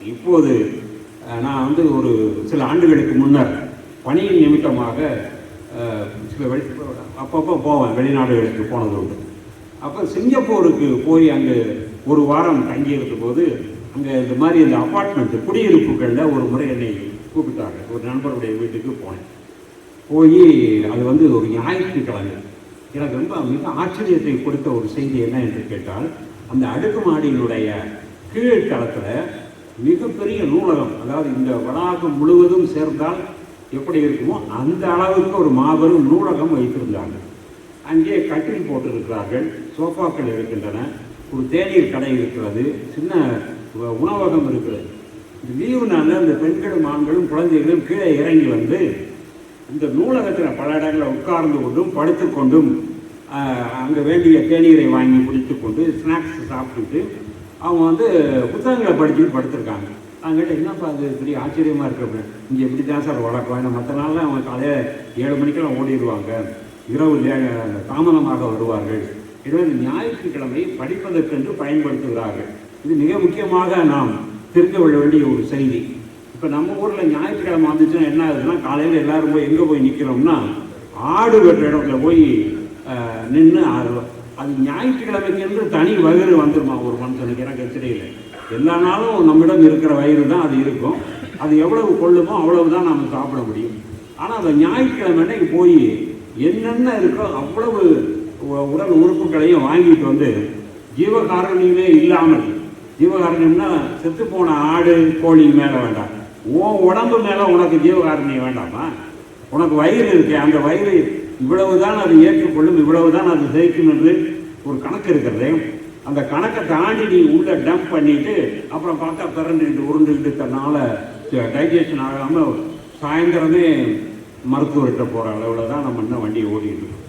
இப்போது நான் வந்து ஒரு சில ஆண்டுகளுக்கு முன்னர் பணியின் நிமித்தமாக சில அப்பப்போ போவேன், வெளிநாடுகளுக்கு போனது உண்டு. அப்போ சிங்கப்பூருக்கு போய் அங்கே ஒரு வாரம் தங்கியிருந்த போது அங்கே இந்த மாதிரி இந்த அப்பார்ட்மெண்ட்டு குடியிருப்புகளில் ஒரு முறை என்னை கூப்பிட்டாங்க. ஒரு நண்பருடைய வீட்டுக்கு போனேன். போய் அது வந்து ஒரு ஞாயிற்றுக்கிழமை. எனக்கு ரொம்ப மிக ஆச்சரியத்தை கொடுத்த ஒரு செய்தி என்ன என்று கேட்டால், அந்த அடுக்குமாடியினுடைய கீழ்த்தளத்தில் மிகப்பெரிய நூலகம், அதாவது இந்த வளாகம் முழுவதும் சேர்ந்தால் எப்படி இருக்குமோ அந்த அளவுக்கு ஒரு மாபெரும் நூலகம் வைத்திருந்தாங்க. அங்கே கட்டில் போட்டிருக்கிறார்கள், சோஃபாக்கள் இருக்கின்றன, ஒரு தேநீர் கடை இருக்கிறது, சின்ன உணவகம் இருக்கிறது. இந்த லீவுனால இந்த பெண்களும் ஆண்களும் குழந்தைகளும் கீழே இறங்கி வந்து இந்த நூலகத்தில் பல இடங்களில் உட்கார்ந்து கொண்டும் படுத்துக்கொண்டும் அங்கே வேண்டிய தேநீரை வாங்கி குடித்து கொண்டு ஸ்நாக்ஸ் சாப்பிட்டுட்டு அவங்க வந்து புத்தகங்களை படிச்சுட்டு படுத்திருக்காங்க. அவங்ககிட்ட என்னப்பா அது பெரிய ஆச்சரியமாக இருக்கு, இங்கே எப்படி தான் சார் வழக்கம், ஏன்னா மற்ற நாளில் அவங்க காலையில் 7 மணிக்கெல்லாம் ஓடிடுவாங்க, இரவு தாமதமாக வருவார்கள். எனவே ஞாயிற்றுக்கிழமை படிப்பதற்கென்று பயன்படுத்துகிறார்கள். இது மிக முக்கியமாக நாம் தெரிந்து கொள்ள வேண்டிய ஒரு செய்தி. இப்போ நம்ம ஊரில் ஞாயிற்றுக்கிழமை வந்துச்சுன்னா என்ன ஆகுதுன்னா, காலையில் எல்லோரும் போய் எங்கே போய் நிற்கிறோம்னா ஆடு வெட்டுற இடத்துல போய் நின்று ஆடுவோம். அது ஞாயிற்றுக்கிழமைக்கு என்று தனி வயிறு வந்துடுமா ஒரு மனுஷனுக்கு? எனக்கு தெரியல. எல்லா நாளும் நம்மிடம் இருக்கிற வயிறு தான் அது இருக்கும். அது எவ்வளவு கொள்ளுமோ அவ்வளவு தான் நம்ம சாப்பிட முடியும். ஆனால் அந்த ஞாயிற்றுக்கிழமை அன்னைக்கு போய் என்னென்ன இருக்கோ அவ்வளவு உடல் உறுப்புகளையும் வாங்கிட்டு வந்து ஜீவகாரணியமே இல்லாமல், ஜீவகாரணியம்னா செத்துப்போன ஆடு கோழி மேலே வேண்டாம், உடம்பு மேலே உனக்கு ஜீவகாரணியம் வேண்டாமா? உனக்கு வயிறு இருக்கு, அந்த வயிறு இவ்வளவுதான் அது ஏற்றுக்கொள்ளும், இவ்வளவுதான் அது ஜெயிக்கும் என்று ஒரு கணக்கு இருக்கிறது. அந்த கணக்கை தாண்டி நீ உள்ள டம்ப் பண்ணிட்டு அப்புறம் பார்த்தா பிறண்டுக்கிட்டு உருண்டுக்கிட்டு தன்னால் டைஜஷன் ஆகாமல் சாயந்தரமே மருத்துவர்கிட்ட போகிற அளவில் தான் நம்ம இன்னும் வண்டியை ஓடிட்டு இருக்கோம்.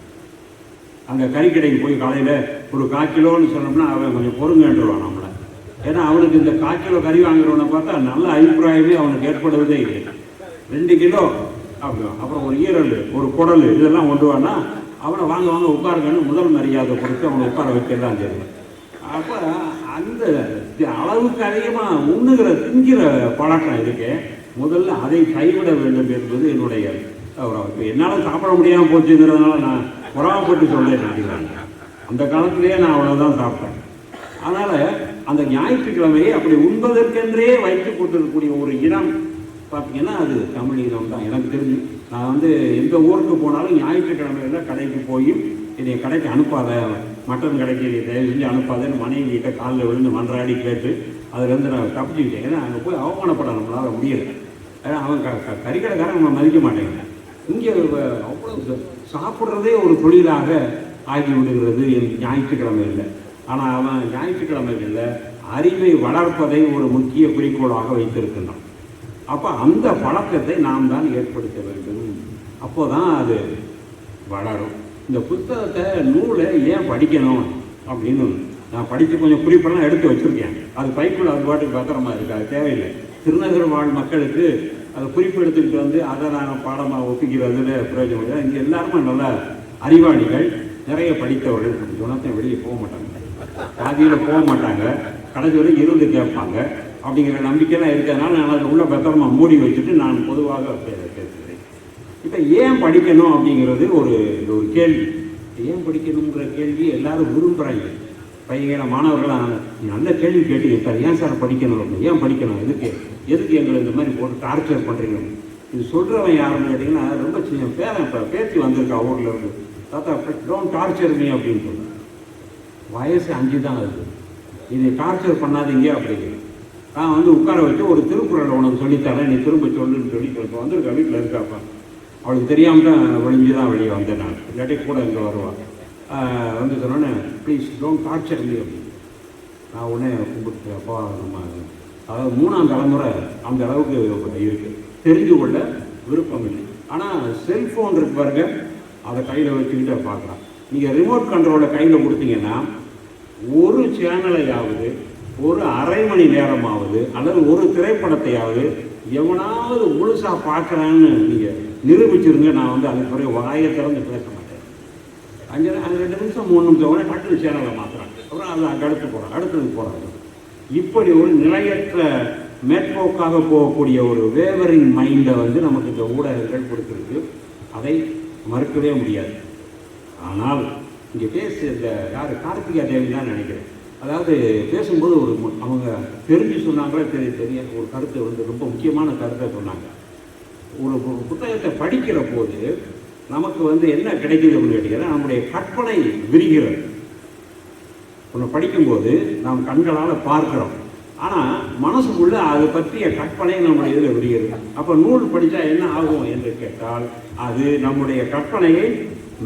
அங்கே கறிக்கடைக்கு போய் காலையில் ஒரு 1/4 கிலோன்னு சொன்னோம்னா அவன் கொஞ்சம் பொறுங்கன்றுவான் நம்மளை. ஏன்னா அவனுக்கு இந்த 1/4 கிலோ கறி வாங்குறவனை பார்த்தா நல்ல அபிப்பிராயமே அவனுக்கு ஏற்படுவதே இல்லை. 2 கிலோ அப்படின், அப்புறம் ஒரு ஈரல், ஒரு குடல், இதெல்லாம் கொண்டு வானா அவனை வாங்க வாங்க உட்காருங்கன்னு முதல் மரியாதை கொடுத்து அவனை உட்கார வைக்கலாம் தெரியும். அப்போ அந்த அளவுக்கு அதிகமாக திங்கிற பழக்கம் இருக்கு. முதல்ல அதை கைவிட வேண்டும் என்பது என்னுடைய இப்போ என்னால் சாப்பிட முடியாமல் போச்சுங்கிறதுனால நான் புறாமப்பட்டு சொல்ல நினைக்கிறாங்க. அந்த காலத்திலேயே நான் அவ்வளோதான் சாப்பிட்டேன். அதனால் அந்த ஞாயிற்றுக்கிழமையை அப்படி உண்பதற்கென்றே வைத்து கொண்டிருக்கக்கூடிய ஒரு இனம் பார்த்தீங்கன்னா அது தமிழ் இனம் தான். எனக்கு தெரிஞ்சு நான் வந்து எந்த ஊருக்கு போனாலும் ஞாயிற்றுக்கிழமையில் கடைக்கு போய் என்னை கடைக்கு அனுப்பாத, மட்டன் கடைக்கு தயவு செஞ்சு அனுப்பாதன்னு மனைவிகிட்ட காலில் விழுந்து மன்றாடி கேட்டு அதுலேருந்து நான் தப்பிச்சுக்கிட்டேன். ஏன்னா அங்கே போய் அவமானப்பட நம்மளால் முடியலை. ஏன்னா அவன் கறிக்கடைக்காரன் நம்ம மதிக்க மாட்டேங்கிறேன். இங்கே அவ்வளோ சாப்பிட்றதே ஒரு தொழிலாக ஆகி விடுகிறது ஞாயிற்றுக்கிழமையில். ஆனால் அவன் ஞாயிற்றுக்கிழமைகளில் அறிவை வளர்ப்பதை ஒரு முக்கிய குறிக்கோளாக வைத்திருக்கின்றான். அப்போ அந்த பழக்கத்தை நாம் தான் ஏற்படுத்த வேண்டும். அப்போ தான் அது வளரும். இந்த புத்தகத்தை நூலை ஏன் படிக்கணும் அப்படின்னு நான் படித்து கொஞ்சம் குறிப்பெல்லாம் எடுத்து வச்சுருக்கேன். அது பைக்குள்ள அது பாட்டுக்கு பத்திரமா இருக்குது, அது தேவையில்லை. திருநகர் வாழ் மக்களுக்கு அதை குறிப்பு எடுத்துக்கிட்டு வந்து அதை நான் பாடமாக ஒப்பிக்கிறதுல பிரயோஜனம் இல்லை. இங்கே எல்லாருமே நல்ல அறிவாளிகள், நிறைய படித்தவர்கள். குணத்தை வெளியே போக மாட்டாங்க, பாதியில் போக மாட்டாங்க, கடைசி வரை இருந்து கேட்பாங்க. அப்படிங்கிற நம்பிக்கைலாம் இருக்கிறதுனால நான் அதை உள்ள பத்திரமா மூடி வச்சுட்டு நான் பொதுவாக பேசுகிறேன். இப்போ ஏன் படிக்கணும் அப்படிங்கிறது ஒரு கேள்வி. ஏன் படிக்கணுங்கிற கேள்வி எல்லாரும் விரும்புகிறாங்க. பையன மாணவர்களாக நல்ல கேள்வி கேட்டு சார் ஏன் சார் படிக்கணும், ஏன் படிக்கணும், எதுக்கு எங்களை இந்த மாதிரி போட்டு டார்ச்சர் பண்ணுறீங்க? இது சொல்கிறவன் யாருன்னு கேட்டிங்கன்னா ரொம்ப சின்ன பேரன் இப்போ பேத்தி வந்திருக்கா ஊரில் இருந்து, தாத்தா டோன்ட் டார்ச்சர் மீ அப்படின்னு சொல்லுவேன். வயசு 5 தான் இருக்குது, இதை டார்ச்சர் பண்ணாதீங்க அப்படிங்கிற. நான் வந்து உட்கார வச்சு ஒரு திருக்குறளை உனக்கு சொல்லித்தரேன், நீ திரும்ப சொல்லுன்னு சொல்லி வந்திருக்கா, வீட்டில் இருக்காப்பா. அவளுக்கு தெரியாமல் தான் வெளியே தான் வெளியே வந்தேன் நான், இல்லாட்டி கூட இங்கே வருவான். வந்து சொன்னோன்னே ப்ளீஸ் டோன்ட் டார்ச்சர் மீ அப்படின்னு. நான் உடனே கும்பிட்டு அப்பா நம்ம அதாவது 3ஆம் தலைமுறை அந்த அளவுக்கு இருக்குது, தெரிஞ்சு கொள்ள விருப்பம் இல்லை. ஆனால் செல்ஃபோன் இருக்கு பாருங்க, அதை கையில் வச்சுக்கிட்டு பார்க்கலாம். நீங்கள் ரிமோட் கண்ட்ரோலை கையில் கொடுத்தீங்கன்னா ஒரு சேனலையாவது ஒரு அரை மணி நேரமாவது அல்லது ஒரு திரைப்படத்தையாவது எவனாவது முழுசாக பார்க்குறான்னு நீங்கள் நிரூபிச்சிருங்க. நான் வந்து அதுக்கு பிறகு வாயை திறந்து பேச மாட்டேன். 2 நிமிஷம் 3 நிமிஷம் உடனே டக்குனு சேனலை மாற்றுறாங்க, அப்புறம் அது அடுத்து போகிறாங்க, அடுத்தது போகிறாங்க. இப்படி ஒரு நிலையற்ற மேற்போக்காக போகக்கூடிய ஒரு வேவரிங் மைண்டை வந்து நமக்கு இந்த ஊடகங்கள் கொடுத்துருக்கு. அதை மறுக்கவே முடியாது. ஆனால் இங்கே இந்த யார் கார்த்திகா தேவி தான் நினைக்கிறேன். அதாவது பேசும்போது அவங்க தெரிஞ்சு சொன்னாங்களே தெரிய ஒரு கருத்து வந்து ரொம்ப முக்கியமான கருத்தை சொன்னாங்க. ஒரு புத்தகத்தை படிக்கிற போது நமக்கு வந்து என்ன கிடைக்குது அப்படின்னு கேட்டீங்கன்னா, நம்முடைய கற்பனை விரிகிறது. ஒன்று படிக்கும்போது நாம் கண்களால் பார்க்குறோம், ஆனால் மனசுக்குள்ளே அதை பற்றிய கற்பனை நம்முடைய இதில் விரிகிறது. அப்போ நூல் படித்தா என்ன ஆகும் என்று கேட்டால், அது நம்முடைய கற்பனையை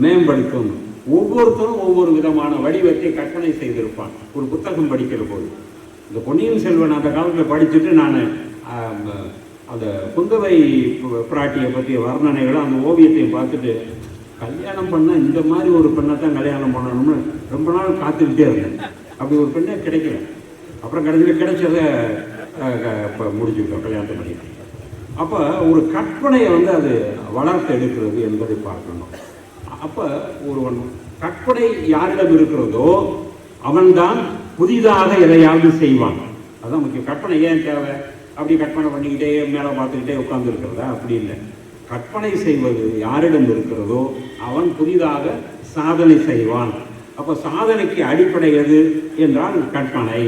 மேம்படுத்தும். ஒவ்வொருத்தரும் ஒவ்வொரு விதமான வடிவத்தை கற்பனை செய்திருப்பான் ஒரு புத்தகம் படிக்கிற போது. இந்த பொன்னியின் செல்வன் அந்த காலத்தில் படிச்சுட்டு நான் அந்த குந்தவை பிராட்டியை பற்றிய வர்ணனைகளும் அந்த ஓவியத்தையும் பார்த்துட்டு, கல்யாணம் பண்ணால் இந்த மாதிரி ஒரு பெண்ணை தான் கல்யாணம் பண்ணணும்னு ரொம்ப நாள் காத்துக்கிட்டே இருந்தேன். அப்படி ஒரு பெண்ணே கிடைக்கல. அப்புறம் கடைசியில் கிடைச்சதை இப்போ முடிச்சுக்கிட்டோம், கல்யாணத்தை பண்ணிட்டோம். அப்போ ஒரு கற்பனையை வந்து அது வளர்த்து எடுக்கிறது என்பதை பார்க்கணும். அப்போ ஒருவன் கற்பனை யாரிடம் இருக்கிறதோ அவன்தான் புதிதாக எதையாவது செய்வான். அதான் முக்கியம். கற்பனை ஏன் தேவை? அப்படி கற்பனை பண்ணிக்கிட்டே மேலே பார்த்துக்கிட்டே உட்கார்ந்து இருக்கிறதா? அப்படி இல்லை. கற்பனை செய்வது யாரிடம் இருக்கிறதோ அவன் புதிதாக சாதனை செய்வான். அப்போ சாதனைக்கு அடிப்படை எது என்றால் கற்பனை.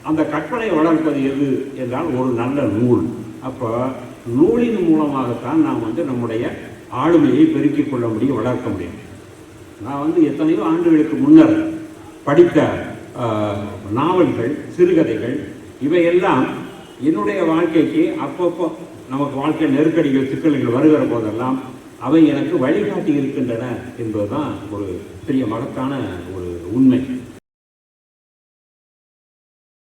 அந்த கற்பனை வளர்ப்பது எது என்றால் ஒரு நல்ல நூல். அப்போ நூலின் மூலமாகத்தான் நாம் வந்து நம்முடைய ஆளுமையை பெருக்கிக் கொள்ள முடியும், வளர்க்க முடியும். நான் வந்து எத்தனையோ ஆண்டுகளுக்கு முன்னர் படித்த நாவல்கள், சிறுகதைகள் இவையெல்லாம் என்னுடைய வாழ்க்கைக்கு அப்பப்போ நமக்கு வாழ்க்கை நெருக்கடிகள், சிக்கல்கள் வருகிற போதெல்லாம் அவை எனக்கு வழிகாட்டி இருக்கின்றன என்பதுதான் ஒரு பெரிய மகத்தான ஒரு உண்மை.